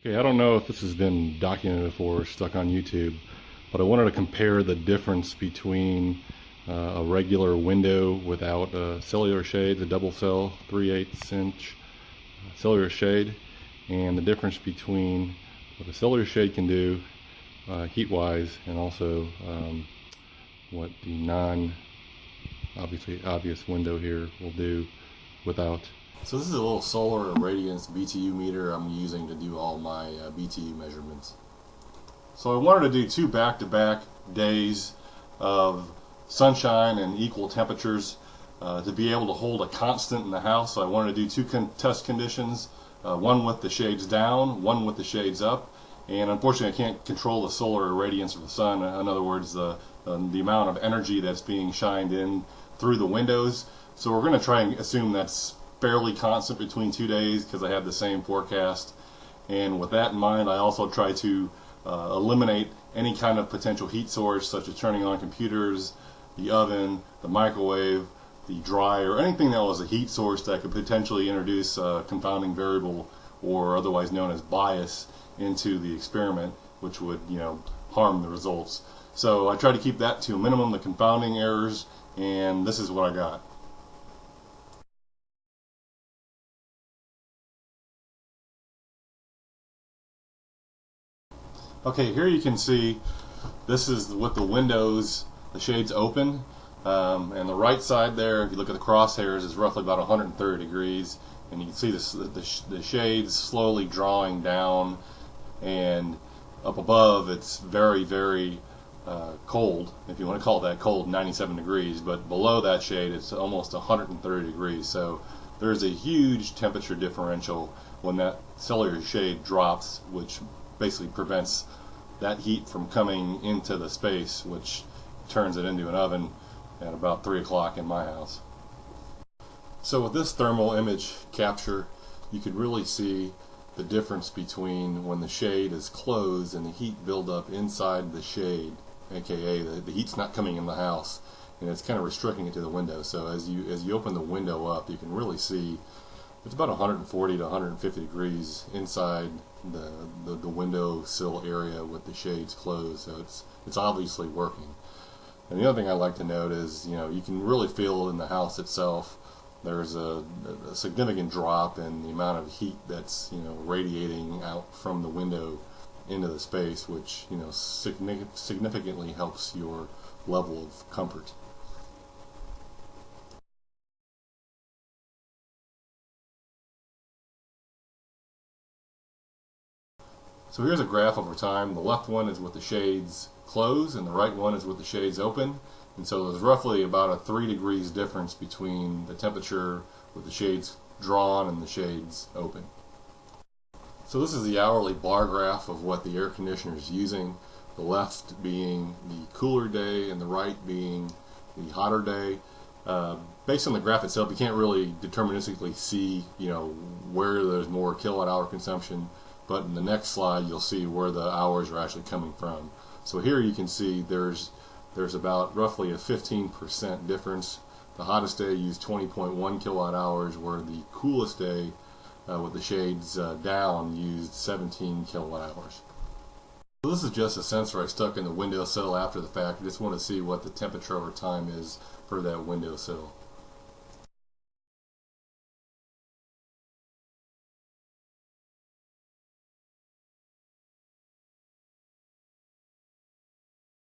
Okay, I don't know if this has been documented before or stuck on YouTube, but I wanted to compare the difference between a regular window without cellular shades, a double cell 3/8 inch cellular shade, and the difference between what a cellular shade can do heat-wise, and also what the obvious window here will do without. So this is a little solar irradiance BTU meter I'm using to do all my BTU measurements. So I wanted to do two back-to-back days of sunshine and equal temperatures to be able to hold a constant in the house. So I wanted to do two test conditions, one with the shades down, one with the shades up. And unfortunately I can't control the solar irradiance of the sun. In other words, the amount of energy that's being shined in through the windows. So we're going to try and assume that's fairly constant between 2 days because I have the same forecast. And with that in mind, I also try to eliminate any kind of potential heat source, such as turning on computers, the oven, the microwave, the dryer, anything that was a heat source that could potentially introduce a confounding variable, or otherwise known as bias, into the experiment, which would, harm the results. So I try to keep that to a minimum, the confounding errors, and this is what I got. Okay, here you can see this is with the windows, the shades open, and the right side there, if you look at the crosshairs, is roughly about 130 degrees, and you can see the shades slowly drawing down, and up above it's very, very cold, if you want to call it that, cold, 97 degrees, but below that shade it's almost 130 degrees. So there's a huge temperature differential when that cellular shade drops, which basically prevents that heat from coming into the space, which turns it into an oven at about 3 o'clock in my house. So with this thermal image capture, you could really see the difference between when the shade is closed and the heat buildup inside the shade, aka the heat's not coming in the house, and it's kind of restricting it to the window. So as you open the window up, you can really see it's about 140 to 150 degrees inside the window sill area with the shades closed. So it's obviously working. And the other thing I like to note is, you can really feel in the house itself there's a significant drop in the amount of heat that's radiating out from the window into the space, which significantly helps your level of comfort. So here's a graph over time. The left one is with the shades closed and the right one is with the shades open. And so there's roughly about a 3 degrees difference between the temperature with the shades drawn and the shades open. So this is the hourly bar graph of what the air conditioner is using. The left being the cooler day and the right being the hotter day. Based on the graph itself, you can't really deterministically see where there's more kilowatt hour consumption. But in the next slide, you'll see where the hours are actually coming from. So here you can see there's about roughly a 15% difference. The hottest day used 20.1 kilowatt hours, where the coolest day with the shades down used 17 kilowatt hours. So this is just a sensor I stuck in the windowsill after the fact. I just want to see what the temperature over time is for that windowsill.